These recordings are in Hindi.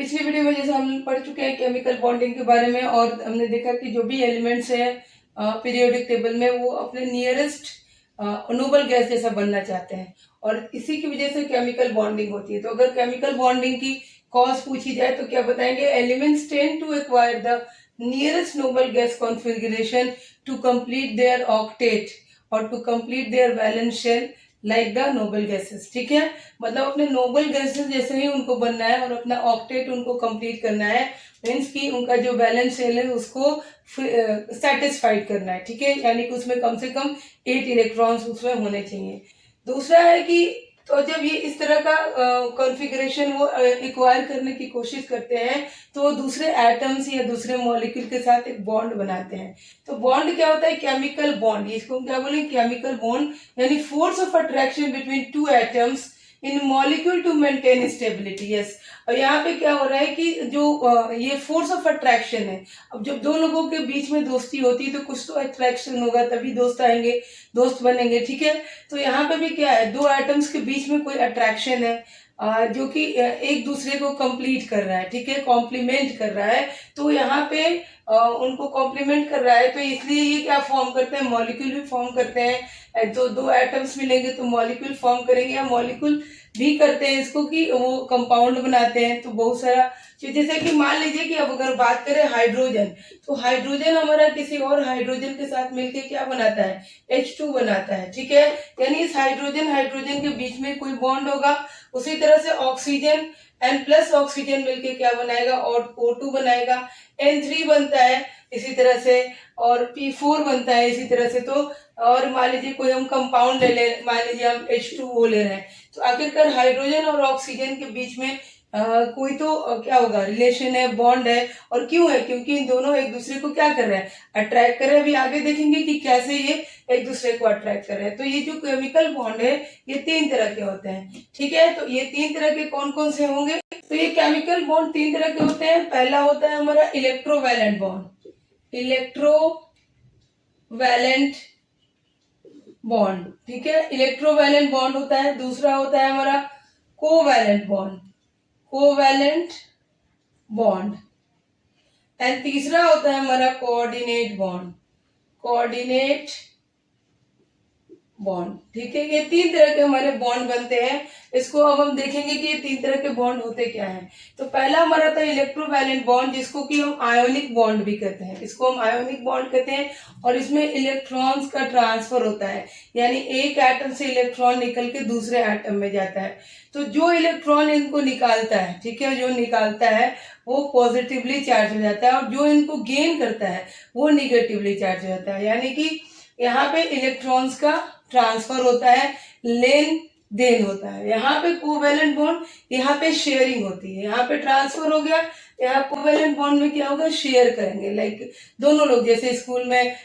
पिछली वीडियो में जैसे हम पढ़ चुके हैं केमिकल बॉन्डिंग के बारे में, और हमने देखा कि जो भी एलिमेंट्स है पीरियोडिक टेबल में वो अपने नियरेस्ट नोबल गैस जैसा बनना चाहते हैं, और इसी की वजह से केमिकल बॉन्डिंग होती है। तो अगर केमिकल बॉन्डिंग की कॉज पूछी जाए तो क्या बताएंगे? Elements tend to acquire the nearest noble gas configuration to complete their octet और to complete their valence shell like the noble gases. ठीक है, मतलब अपने नोबल गैसेस जैसे ही उनको बनना है और अपना ऑक्टेट उनको कंप्लीट करना है, मीन्स कि उनका जो बैलेंस शेल है उसको सेटिस्फाइड करना है। ठीक है, यानी कि उसमें कम से कम 8 इलेक्ट्रॉन्स उसमें होने चाहिए। दूसरा है कि तो जब ये इस तरह का कॉन्फ़िगरेशन वो एक्वायर करने की कोशिश करते हैं तो वो दूसरे एटम्स या दूसरे मॉलिक्यूल के साथ एक बॉन्ड बनाते हैं। तो बॉन्ड क्या होता है? Chemical bond. इसको हम क्या बोलेंगे? केमिकल बॉन्ड, यानी force of attraction between two atoms in molecule to maintain stability. Yes, और यहाँ पे क्या हो रहा है कि जो ये फोर्स ऑफ अट्रैक्शन है। अब जब दो लोगों के बीच में दोस्ती होती है तो कुछ तो अट्रैक्शन होगा, तभी दोस्त आएंगे, दोस्त बनेंगे। ठीक है, तो यहाँ पे भी क्या है, दो एटम्स के बीच में कोई अट्रैक्शन है जो कि एक दूसरे को कंप्लीट कर रहा है। ठीक है, कॉम्प्लीमेंट कर रहा है। तो यहाँ पे उनको कॉम्प्लीमेंट कर रहा है, तो इसलिए ये क्या फॉर्म करते हैं? मॉलिक्यूल भी फॉर्म करते हैं। तो दो एटम्स मिलेंगे तो मॉलिक्यूल फॉर्म करेंगे, या मॉलिक्यूल भी करते हैं इसको कि वो कंपाउंड बनाते हैं। तो बहुत सारा चीज, जैसे कि मान लीजिए कि अब अगर बात करें हाइड्रोजन, तो हाइड्रोजन हमारा किसी और हाइड्रोजन के साथ मिलके क्या बनाता है? H2 बनाता है। ठीक है, यानी इस हाइड्रोजन हाइड्रोजन के बीच में कोई बॉन्ड होगा। उसी तरह से ऑक्सीजन N प्लस ऑक्सीजन मिलके क्या बनाएगा? और O2 बनाएगा। N3 बनता है इसी तरह से, और P4 बनता है इसी तरह से। तो और मान लीजिए कोई हम कंपाउंड ले लें, मान लीजिए हम H2O ले रहे हैं, तो आखिरकार हाइड्रोजन और ऑक्सीजन के बीच में कोई तो क्या होगा? रिलेशन है, बॉन्ड है। और क्यों है? क्योंकि इन दोनों एक दूसरे को क्या कर रहे हैं? अट्रैक्ट कर रहे हैं। अभी आगे देखेंगे कि कैसे ये एक दूसरे को अट्रैक्ट कर रहे हैं। तो ये जो केमिकल बॉन्ड है ये 3 तरह के होते हैं। ठीक है, तो ये 3 तरह के कौन कौन से होंगे? तो ये केमिकल बॉन्ड 3 तरह के होते हैं। पहला होता है हमारा इलेक्ट्रोवैलेंट बॉन्ड, इलेक्ट्रोवैलेंट बॉन्ड। ठीक है, इलेक्ट्रोवैलेंट बॉन्ड होता है। दूसरा होता है हमारा covalent bond, covalent bond. And तीसरा होता है हमारा कोऑर्डिनेट बॉन्ड, कोऑर्डिनेट बॉन्ड। ठीक है, ये 3 तरह के हमारे बॉन्ड बनते हैं। इसको अब हम देखेंगे कि ये 3 तरह के बॉन्ड होते क्या हैं। तो पहला हमारा था इलेक्ट्रोवैलेंट बॉन्ड, जिसको कि हम आयोनिक बॉन्ड भी कहते हैं। इसको हम आयोनिक बॉन्ड कहते हैं, और इसमें इलेक्ट्रॉन्स का ट्रांसफर होता है, यानी एक एटम से इलेक्ट्रॉन निकल के दूसरे एटम में जाता है। तो जो इलेक्ट्रॉन इनको निकालता है, ठीक है, जो निकालता है वो पॉजिटिवली चार्ज हो जाता है, और जो इनको गेन करता है वो निगेटिवली चार्ज हो जाता है। यानी कि यहाँ पे इलेक्ट्रॉन्स का ट्रांसफर होता है, लेन देन होता है। यहाँ पे कोवैलेंट बॉन्ड, यहाँ पे शेयरिंग होती है। यहाँ पे ट्रांसफर हो गया, यहाँ कोवैलेंट बॉन्ड में क्या होगा? शेयर करेंगे। लाइक दोनों लोग, जैसे स्कूल में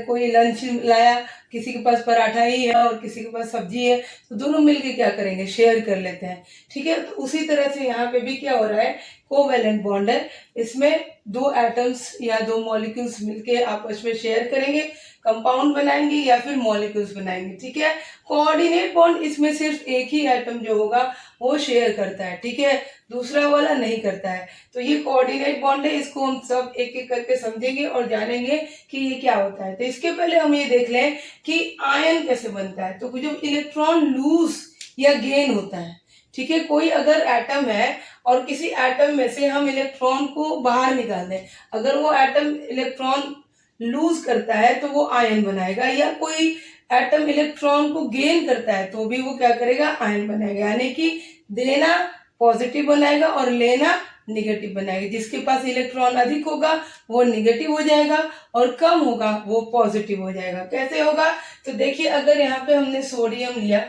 कोई लंच लाया, किसी के पास पराठा ही है और किसी के पास सब्जी है, तो दोनों मिलके क्या करेंगे? शेयर कर लेते हैं। ठीक है, तो उसी तरह से यहाँ पे भी क्या हो रहा है? कोवैलेंट बॉन्ड है। इसमें दो एटम्स या दो मॉलिक्यूल्स मिलके आपस में शेयर करेंगे, कंपाउंड बनाएंगे या फिर मॉलिक्यूल्स बनाएंगे। ठीक है, कोऑर्डिनेट बॉन्ड, इसमें सिर्फ एक ही एटम जो होगा वो शेयर करता है। ठीक है, दूसरा वाला नहीं करता है। तो ये कोऑर्डिनेट बॉन्ड है, इसको हम सब एक एक करके समझेंगे और जानेंगे कि ये क्या होता है। तो इसके पहले हम ये देख लें कि आयन कैसे बनता है। तो जब इलेक्ट्रॉन लूज या गेन होता है, ठीक है, कोई अगर एटम है और किसी एटम में से हम इलेक्ट्रॉन को बाहर निकाल दें, अगर वो एटम इलेक्ट्रॉन लूज करता है तो वो आयन बनाएगा, या कोई एटम इलेक्ट्रॉन को गेन करता है तो भी वो क्या करेगा? आयन बनाएगा। यानी कि देना पॉजिटिव बनाएगा और लेना निगेटिव बनाएगा। जिसके पास इलेक्ट्रॉन अधिक होगा वो निगेटिव हो जाएगा, और कम होगा वो पॉजिटिव हो जाएगा। कैसे होगा? तो देखिए, अगर यहाँ पे हमने सोडियम लिया,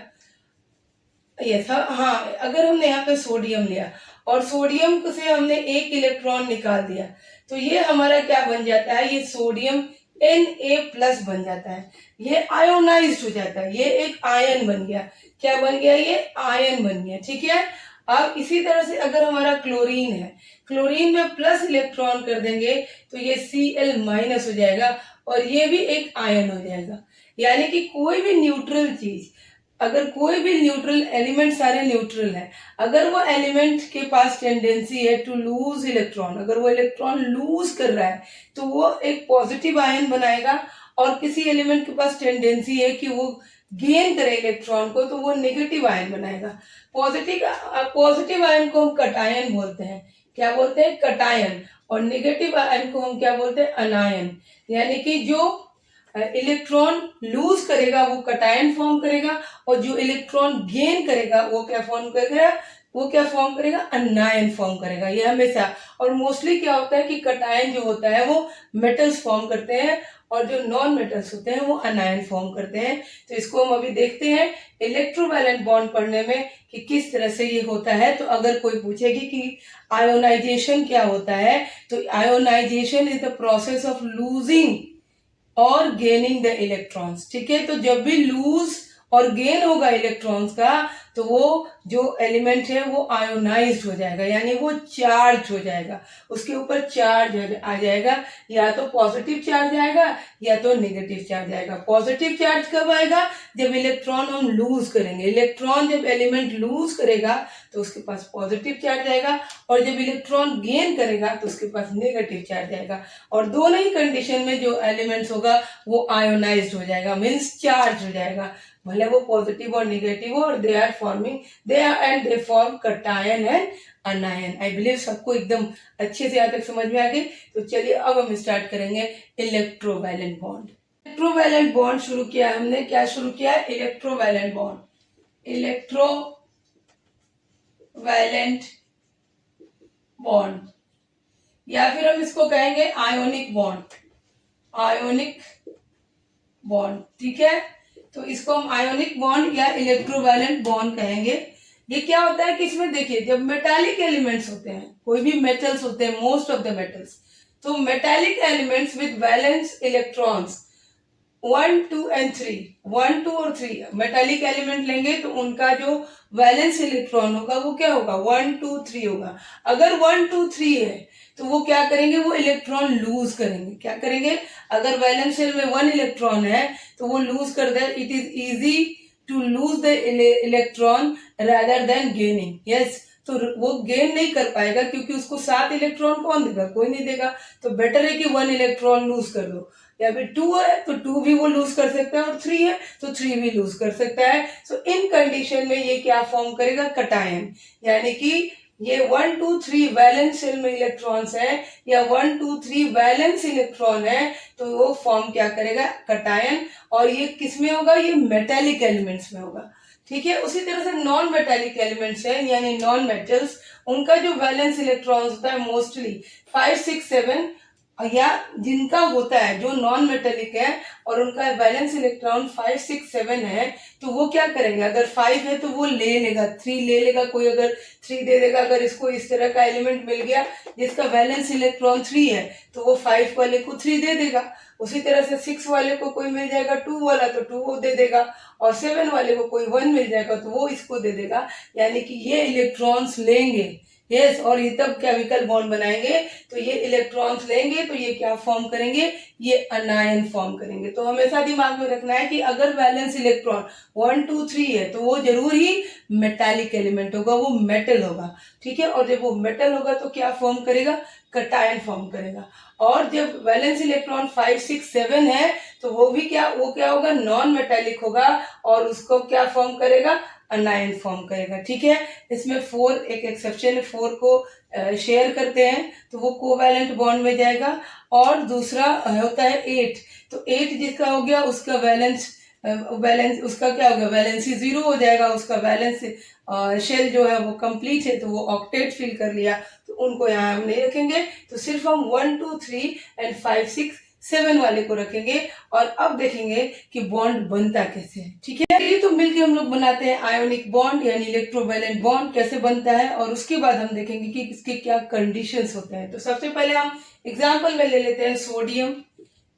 ये था, हाँ, अगर हमने यहाँ पे सोडियम लिया और सोडियम से हमने एक इलेक्ट्रॉन निकाल दिया, तो ये हमारा क्या बन जाता है? ये सोडियम Na+ बन जाता है। ये आयोनाइज्ड हो जाता है, ये एक आयन बन गया। क्या बन गया? ये आयन बन गया। ठीक है, अब इसी तरह से अगर हमारा क्लोरीन है, क्लोरीन में प्लस इलेक्ट्रॉन कर देंगे तो ये Cl- हो जाएगा, और ये भी एक आयन हो जाएगा। यानी कि कोई भी न्यूट्रल चीज अगर कोई भी न्यूट्रल एलिमेंट, सारे न्यूट्रल है, अगर वो एलिमेंट के पास टेंडेंसी है टू लूज इलेक्ट्रॉन, अगर वो इलेक्ट्रॉन लूज कर रहा है तो वो एक पॉजिटिव आयन बनाएगा, और किसी एलिमेंट के पास टेंडेंसी है कि वो गेन करे इलेक्ट्रॉन को तो वो नेगेटिव आयन बनाएगा। पॉजिटिव आयन को हम कटायन बोलते हैं। क्या बोलते हैं? कटायन। और नेगेटिव आयन को हम क्या बोलते हैं? अनायन। यानी कि जो इलेक्ट्रॉन लूज करेगा वो कटायन फॉर्म करेगा, और जो इलेक्ट्रॉन गेन करेगा वो क्या फॉर्म करेगा? वो क्या फॉर्म करेगा? अनायन फॉर्म करेगा। ये हमेशा, और मोस्टली क्या होता है कि कटायन जो होता है वो मेटल्स फॉर्म करते हैं, और जो नॉन मेटल्स होते हैं वो अनायन फॉर्म करते हैं। तो इसको हम अभी देखते हैं इलेक्ट्रोवैलेंट बॉन्ड पढ़ने में कि किस तरह से ये होता है। तो अगर कोई पूछेगी कि आयोनाइजेशन क्या होता है, तो ionization is the process of losing और गेनिंग द इलेक्ट्रॉन्स। ठीक है, तो जब भी लूज और गेन होगा इलेक्ट्रॉन्स का तो वो जो एलिमेंट है वो आयोनाइज्ड हो जाएगा, यानी वो चार्ज हो जाएगा, उसके ऊपर चार्ज आ जाएगा, या तो पॉजिटिव चार्ज आएगा या तो नेगेटिव चार्ज आएगा। पॉजिटिव चार्ज कब आएगा? जब इलेक्ट्रॉन हम लूज करेंगे। इलेक्ट्रॉन जब एलिमेंट लूज करेगा तो उसके पास पॉजिटिव चार्ज आएगा, और जब इलेक्ट्रॉन गेन करेगा तो उसके पास नेगेटिव चार्ज आएगा। और दोनों ही कंडीशन में जो एलिमेंट्स होगा वो आयोनाइज्ड हो जाएगा, मीन्स चार्ज हो जाएगा, भले वो पॉजिटिव और नेगेटिव हो, और they form cation and अनायन। I believe सबको एकदम अच्छे से यहाँ तक समझ में आ गई। तो चलिए अब हम स्टार्ट करेंगे इलेक्ट्रोवैलेंट बॉन्ड। इलेक्ट्रोवैलेंट बॉन्ड शुरू किया हमने। क्या शुरू किया? Electrovalent bond. इलेक्ट्रोवैलेंट बॉन्ड, या फिर हम इसको कहेंगे आयोनिक बॉन्ड। आयोनिक बॉन्ड, ठीक है। तो इसको हम आयोनिक बॉन्ड या इलेक्ट्रोवैलेंट बॉन्ड कहेंगे। ये क्या होता है कि इसमें देखिए, जब मेटालिक एलिमेंट्स होते हैं, कोई भी मेटल्स होते हैं, मोस्ट ऑफ द मेटल्स, तो metallic elements with valence electrons 1, 2 and 3, 1, 2 और 3 मेटालिक एलिमेंट लेंगे तो उनका जो वैलेंस इलेक्ट्रॉन होगा वो क्या होगा? 1, 2, 3 होगा। अगर 1, 2, 3 है तो वो क्या करेंगे? वो इलेक्ट्रॉन लूज करेंगे। क्या करेंगे? अगर वैलेंस शेल में 1 इलेक्ट्रॉन है तो वो लूज कर दे। It is easy to lose the electron rather than gaining. Yes, तो वो गेन नहीं कर पाएगा क्योंकि उसको 7 इलेक्ट्रॉन कौन देगा? कोई नहीं देगा। तो बेटर है कि 1 इलेक्ट्रॉन लूज कर दो। या फिर 2 है तो 2 भी वो लूज कर सकता है, और 3 है तो 3 भी लूज कर सकता है। सो इन कंडीशन में ये क्या फॉर्म करेगा? कटायन। यानी कि ये 1, 2, 3 वैलेंस शेल में इलेक्ट्रॉन्स है, या 1, 2, 3 वैलेंस इलेक्ट्रॉन है, तो वो फॉर्म क्या करेगा? कटायन। और ये किस में होगा? ये मेटेलिक एलिमेंट्स में होगा। ठीक है। उसी तरह से नॉन मेटेलिक एलिमेंट्स है, यानी नॉन मेटल्स, उनका जो वैलेंस इलेक्ट्रॉन्स होता है मोस्टली 5, 6, 7, या जिनका होता है जो नॉन मेटेलिक है और उनका वैलेंस इलेक्ट्रॉन 5, 6, 7 है, तो वो क्या करेंगे? अगर 5 है तो वो ले लेगा, 3 ले लेगा, कोई अगर 3 दे देगा। अगर इसको इस तरह का एलिमेंट मिल गया जिसका वैलेंस इलेक्ट्रॉन 3 है तो वो 5 वाले को 3 दे देगा। उसी तरह से 6 वाले को कोई मिल जाएगा 2 वाला तो 2 वो दे देगा, और 7 वाले को कोई 1 मिल जाएगा तो वो इसको दे देगा। यानी कि ये इलेक्ट्रॉन्स लेंगे, यस, और ये तब केमिकल बॉन्ड बनाएंगे। तो ये इलेक्ट्रॉन्स लेंगे तो ये क्या फॉर्म करेंगे? ये अनायन फॉर्म करेंगे। तो हमेशा दिमाग में रखना है कि अगर वैलेंस इलेक्ट्रॉन 1, 2, 3 है तो वो जरूर ही मेटालिक एलिमेंट होगा, वो मेटल होगा। ठीक है। और जब वो मेटल होगा तो क्या फॉर्म करेगा? कटायन फॉर्म करेगा। और जब वैलेंस इलेक्ट्रॉन 5, 6, 7 है तो वो क्या होगा? नॉन मेटालिक होगा, और उसको क्या फॉर्म करेगा? अनायन फॉर्म करेगा। ठीक है। इसमें 4 एक एक्सेप्शन है, 4 को शेयर करते हैं तो वो कोवैलेंट बॉन्ड में जाएगा। और दूसरा होता है 8, तो 8 जिसका हो गया उसका वैलेंस उसका क्या हो गया? वैलेंसी 0 हो जाएगा। उसका वैलेंस शेल जो है वो कंप्लीट है, तो वो ऑक्टेट फिल कर लिया, तो उनको यहाँ हम नहीं रखेंगे। तो सिर्फ हम 1, 2, 3 एंड 5, 6, 7 वाले को रखेंगे। और अब देखेंगे कि बॉन्ड बनता कैसे है। ठीक है। ये तो मिलकर हम लोग बनाते हैं आयोनिक बॉन्ड यानी इलेक्ट्रोवैलेंट बॉन्ड कैसे बनता है, और उसके बाद हम देखेंगे कि इसके क्या कंडीशंस होते हैं। तो सबसे पहले हम एग्जांपल में ले लेते हैं सोडियम।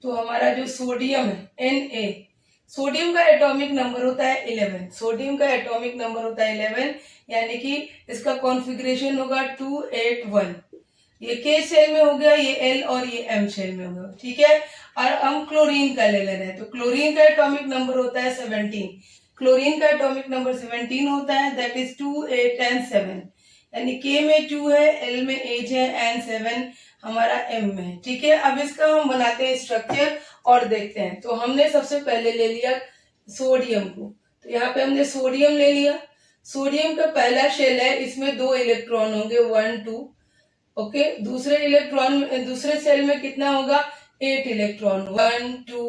तो हमारा जो सोडियम है Na, सोडियम का एटॉमिक नंबर होता है 11। सोडियम का एटॉमिक नंबर होता है 11, यानी कि इसका कॉन्फ़िगरेशन होगा 281। ये K शेल में हो गया, ये L और ये M शेल में हो गया। ठीक है। और हम क्लोरीन का ले रहे हैं, तो क्लोरीन का एटॉमिक नंबर होता है 17। क्लोरीन का एटॉमिक नंबर 17 होता है, दैट इज 2, 8 एंड 7। यानी K में 2 है, L में 8 है एंड 7 हमारा M में है। ठीक है, अब इसका हम बनाते हैं स्ट्रक्चर और देखते हैं। तो हमने सबसे पहले ले लिया सोडियम को, तो यहाँ पे हमने सोडियम ले लिया। सोडियम का पहला शेल है, इसमें 2 इलेक्ट्रॉन होंगे, 1 2। ओके, दूसरे सेल में कितना होगा, 8 इलेक्ट्रॉन, 1 2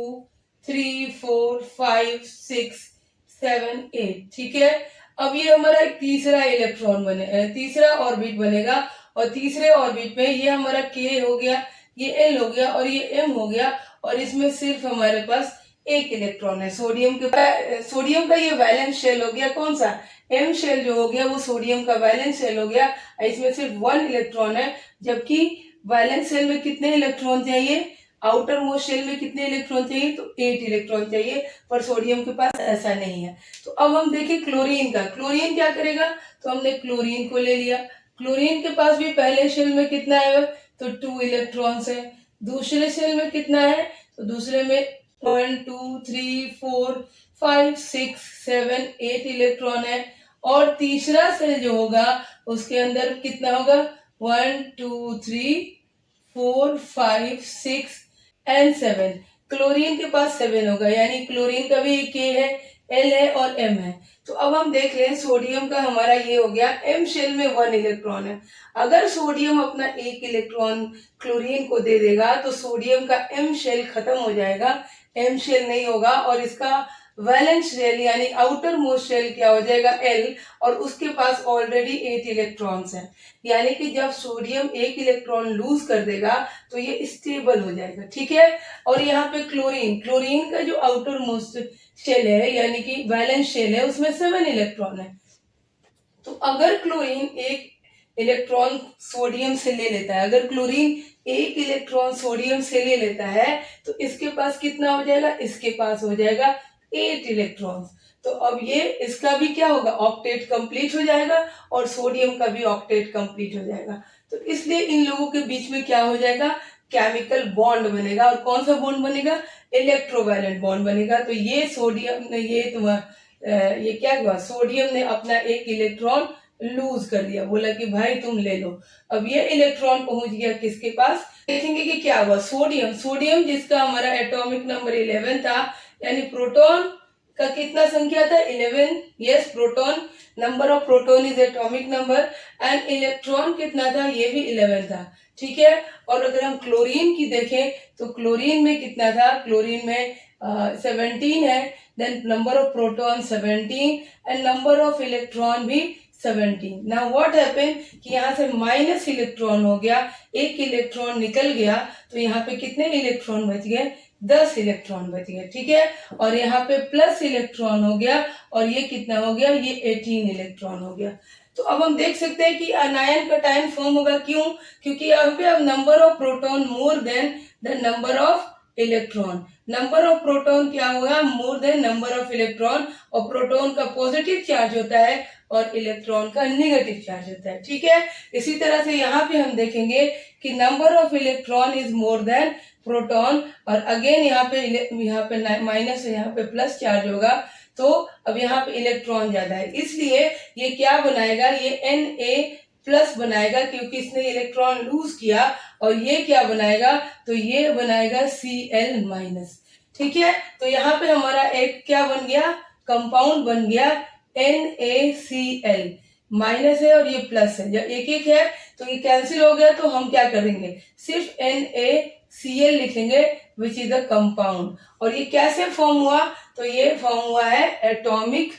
3 4 5 6 7 8। ठीक है, अब ये हमारा एक तीसरा इलेक्ट्रॉन बने, तीसरा ऑर्बिट बनेगा, और तीसरे ऑर्बिट में ये हमारा K हो गया, ये L हो गया और ये M हो गया, और इसमें सिर्फ हमारे पास एक इलेक्ट्रॉन है। सोडियम का ये वैलेंस शेल हो गया, कौन सा, M शेल जो हो गया वो सोडियम का वैलेंस शेल हो गया, इसमें सिर्फ 1 इलेक्ट्रॉन है। जबकि वैलेंस शेल में कितने इलेक्ट्रॉन चाहिए, आउटर मोस्ट शेल में कितने इलेक्ट्रॉन चाहिए, तो 8 इलेक्ट्रॉन चाहिए, पर सोडियम के पास ऐसा नहीं है। तो अब हम देखें क्लोरीन का, क्लोरीन क्या करेगा, तो हमने क्लोरीन को ले लिया। क्लोरीन के पास भी पहले शेल में कितना है, तो 2 इलेक्ट्रॉन्स है। दूसरे शेल में कितना है, तो दूसरे में 1 2 3 4 5 6 7 8 इलेक्ट्रॉन है। और तीसरा सेल जो होगा उसके अंदर कितना होगा, 1 2 3 4 5 6 एंड 7। क्लोरीन के पास 7 होगा, यानी क्लोरीन का भी K है, L है और M है। तो अब हम देख रहे हैं सोडियम का हमारा ये हो गया, M शेल में 1 इलेक्ट्रॉन है। अगर सोडियम अपना 1 इलेक्ट्रॉन क्लोरीन को दे देगा तो सोडियम का M शेल खत्म हो जाएगा, M शेल नहीं होगा, और इसका वैलेंस शेल यानी आउटर मोस्ट शेल क्या हो जाएगा, L, और उसके पास ऑलरेडी 8 इलेक्ट्रॉन्स हैं। यानी कि जब सोडियम 1 इलेक्ट्रॉन लूज कर देगा तो ये स्टेबल हो जाएगा। ठीक है, और यहाँ पे क्लोरीन का जो आउटर मोस्ट शेल है यानी कि वैलेंस शेल है, उसमें 7 इलेक्ट्रॉन है। तो अगर क्लोरीन 1 इलेक्ट्रॉन सोडियम से ले लेता है, अगर क्लोरीन 1 इलेक्ट्रॉन सोडियम से ले लेता है तो इसके पास कितना हो जाएगा, इसके पास हो जाएगा 8 इलेक्ट्रॉन्स। तो अब ये इसका भी क्या होगा, ऑक्टेट कंप्लीट हो जाएगा, और सोडियम का भी ऑक्टेट कंप्लीट हो जाएगा। तो इसलिए इन लोगों के बीच में क्या हो जाएगा, केमिकल बॉन्ड बनेगा, और कौन सा बॉन्ड बनेगा, इलेक्ट्रोवैलेंट बॉन्ड बनेगा। तो ये सोडियम ने ये क्या हुआ, सोडियम ने अपना 1 इलेक्ट्रॉन लूज कर दिया, बोला कि भाई तुम ले लो। अब ये इलेक्ट्रॉन पहुंच गया किसके पास, देखेंगे कि क्या हुआ, सोडियम जिसका हमारा एटॉमिक नंबर 11 था, यानी प्रोटॉन का कितना संख्या था, 11। Yes, proton, number of proton is atomic number, and electron कितना था, ये भी 11 था। ठीक है, और अगर हम क्लोरीन की देखें तो क्लोरीन में कितना था, क्लोरीन में 17 है, then number of proton 17 and number of electron भी 17। नाउ व्हाट हैपेंड कि यहाँ से माइनस इलेक्ट्रॉन हो गया, 1 इलेक्ट्रॉन निकल गया, तो यहाँ पे कितने इलेक्ट्रॉन बच गए, 10 इलेक्ट्रॉन बच गए। ठीक है, और यहाँ पे प्लस इलेक्ट्रॉन हो गया, और ये कितना हो गया, ये 18 इलेक्ट्रॉन हो गया। तो अब हम देख सकते हैं कि अनायन कटायन फॉर्म होगा, क्यों, क्योंकि यहाँ पे अब number of proton more than the number of electron. Number of proton क्या होगा, more than number of electron, और प्रोटॉन का पॉजिटिव चार्ज होता है और इलेक्ट्रॉन का नेगेटिव चार्ज होता है। ठीक है, इसी तरह से यहाँ पे हम देखेंगे कि number of electron is more than proton, और अगेन यहाँ पे माइनस है, यहाँ पे प्लस चार्ज होगा, तो अब यहाँ पे इलेक्ट्रॉन ज्यादा है, इसलिए ये क्या बनाएगा, ये Na प्लस बनाएगा, क्योंकि इसने इलेक्ट्रॉन लूज किया, और ये क्या बनाएगा, तो ये बनाएगा Cl माइनस। ठीक है, तो यहाँ पे हमारा एक क्या बन गया, कंपाउंड बन गया NaCl, माइनस है और ये प्लस है, जब एक एक है तो ये कैंसिल हो गया, तो हम क्या करेंगे, सिर्फ NaCl लिखेंगे विच इज द कंपाउंड। और ये कैसे फॉर्म हुआ, तो ये फॉर्म हुआ है एटॉमिक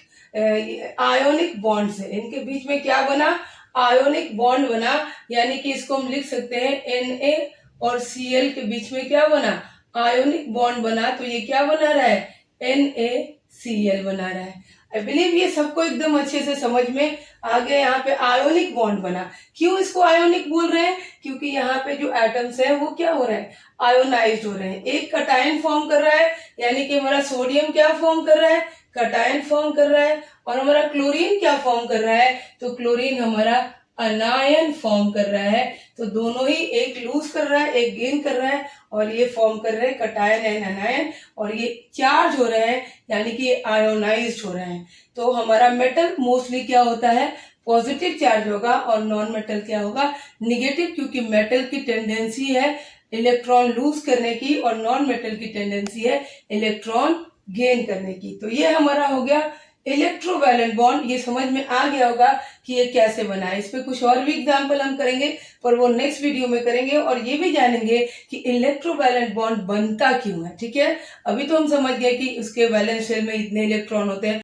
आयोनिक बॉन्ड से, इनके बीच में क्या बना, आयोनिक बॉन्ड बना, यानी कि इसको हम लिख सकते हैं Na और Cl के बीच में क्या बना, आयोनिक बॉन्ड बना, तो ये क्या बना रहा है, NaCl बना रहा है। आई बिलीव ये सबको एकदम अच्छे से समझ में आ गया। यहाँ पे आयोनिक बॉन्ड बना, क्यों इसको आयोनिक बोल रहे हैं, क्योंकि यहाँ पे जो एटम्स हैं वो क्या हो रहे हैं, आयोनाइज्ड हो रहे हैं, एक कटायन फॉर्म कर रहा है, यानी कि हमारा सोडियम क्या फॉर्म कर रहा है, कटायन फॉर्म कर रहा है, और हमारा क्लोरीन क्या फॉर्म कर रहा है, तो क्लोरीन हमारा अनायन फॉर्म कर रहा है। तो दोनों ही, एक लूज कर रहा है एक गेन कर रहा है, और ये फॉर्म कर रहे हैं कटायन एंड अनायन, और ये चार्ज हो रहे हैं यानी कि आयोनाइज्ड हो रहे हैं। तो हमारा मेटल मोस्टली क्या होता है, पॉजिटिव चार्ज होगा, और नॉन मेटल क्या होगा, निगेटिव, क्योंकि मेटल की टेंडेंसी है इलेक्ट्रॉन लूज करने की और नॉन मेटल की टेंडेंसी है इलेक्ट्रॉन गेन करने की। तो ये हमारा हो गया इलेक्ट्रोवैलेंट बॉन्ड। ये समझ में आ गया होगा कि ये कैसे बना है। इस पे कुछ और भी एग्जाम्पल हम करेंगे, पर वो नेक्स्ट वीडियो में करेंगे, और ये भी जानेंगे कि इलेक्ट्रोवैलेंट बॉन्ड बनता क्यों है। ठीक है, अभी तो हम समझ गए कि उसके वैलेंस शेल में इतने इलेक्ट्रॉन होते हैं।